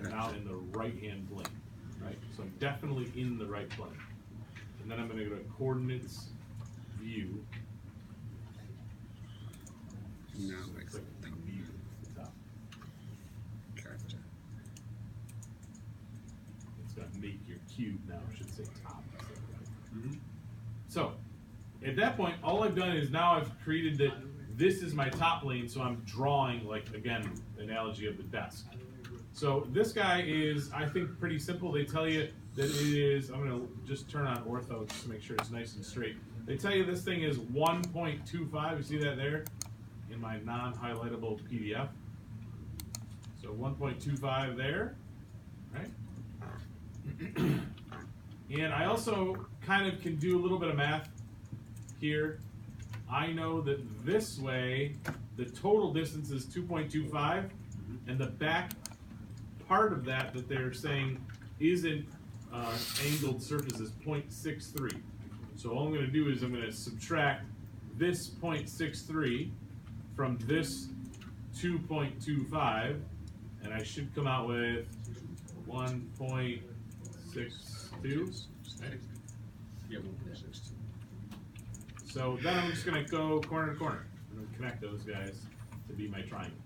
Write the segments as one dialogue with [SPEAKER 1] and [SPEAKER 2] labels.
[SPEAKER 1] I'm now in the right-hand plane, right? So I'm definitely in the right plane. And then I'm going to go to coordinates, view.
[SPEAKER 2] Now it makes
[SPEAKER 1] Click
[SPEAKER 2] it thing.
[SPEAKER 1] view at the top.
[SPEAKER 2] Gotcha.
[SPEAKER 1] It's going to make your cube now. It should say top instead of right. So at that point, all I've done is now I've created that this is my top plane, so I'm drawing, like, again, the analogy of the desk. So this guy is, I think, pretty simple. They tell you that it is, I'm going to just turn on ortho just to make sure it's nice and straight. They tell you this thing is 1.25. You see that there in my non-highlightable PDF? So 1.25 there, right? And I also kind of can do a little bit of math here. I know that this way, the total distance is 2.25, and the back part of that they're saying isn't angled surface is 0.63. So all I'm going to do is I'm going to subtract this 0.63 from this 2.25, and I should come out with 1.62.
[SPEAKER 2] Yeah, 1.62.
[SPEAKER 1] So then I'm just going to go corner to corner. I'm going to connect those guys to be my triangle.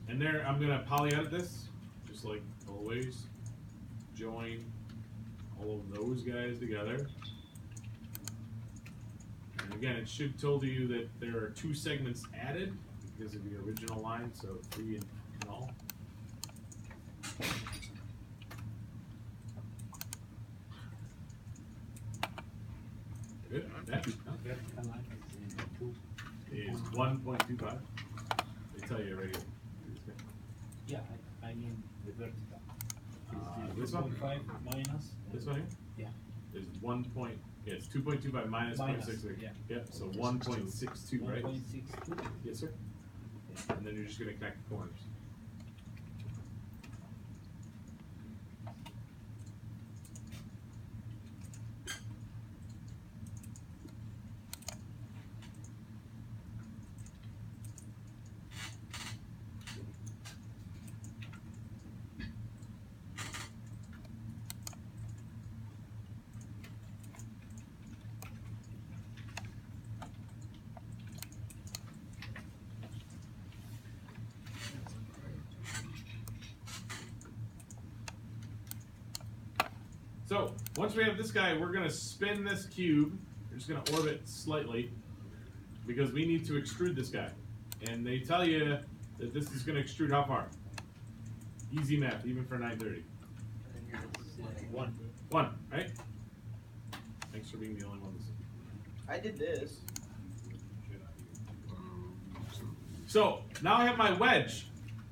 [SPEAKER 1] And there, I'm going to poly-edit this, just like always. Join all of those guys together. And again, it should tell you that there are 2 segments added because of the original line, so 3 in all. Good. That is 1.25. They tell you right here.
[SPEAKER 3] Yeah, I mean the vertical.
[SPEAKER 1] This one?
[SPEAKER 3] 5 minus.
[SPEAKER 1] This one here?
[SPEAKER 3] Yeah.
[SPEAKER 1] Is 1 point, yeah, it's 2.25 minus
[SPEAKER 3] Minus,
[SPEAKER 1] 0.63.
[SPEAKER 3] yeah.
[SPEAKER 1] Yep, so 1.62, right?
[SPEAKER 3] 1.62.
[SPEAKER 1] Yes, sir.
[SPEAKER 3] Yeah.
[SPEAKER 1] And then you're just going to connect the corners. So, once we have this guy, we're going to spin this cube. We're just going to orbit slightly because we need to extrude this guy. And they tell you that this is going to extrude how far? Easy math, even for 930. 1, right? Thanks for being the only one to see.
[SPEAKER 4] I did this.
[SPEAKER 1] So, now I have my wedge.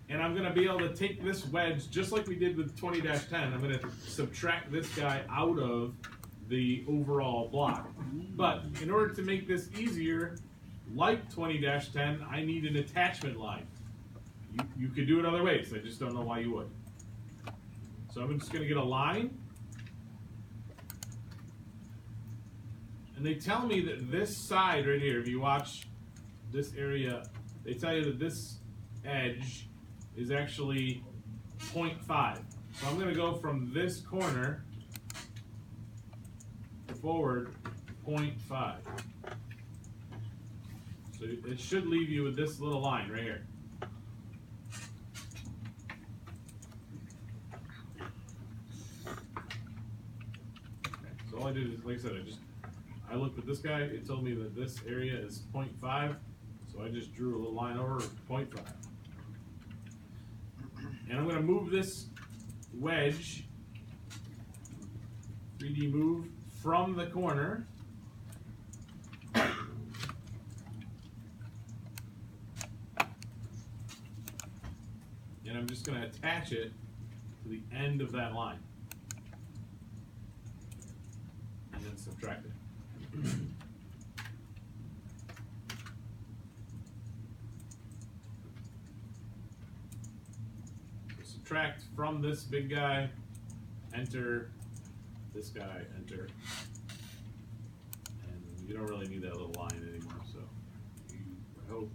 [SPEAKER 1] And I'm going to be able to take this wedge, just like we did with 20-10. I'm going to subtract this guy out of the overall block. But in order to make this easier, like 20-10, I need an attachment line. You could do it other ways. I just don't know why you would. So I'm just going to get a line. And they tell me that this side right here, if you watch this area, they tell you that this edge is actually 0.5. So I'm going to go from this corner forward 0.5. So it should leave you with this little line right here. So all I did is, like I said, I looked at this guy. It told me that this area is 0.5. So I just drew a little line over 0.5. And I'm going to move this wedge, 3D move, from the corner. And I'm just going to attach it to the end of that line. And then subtract it. Subtract from this big guy, enter this guy, enter. And you don't really need that little line anymore, so I hope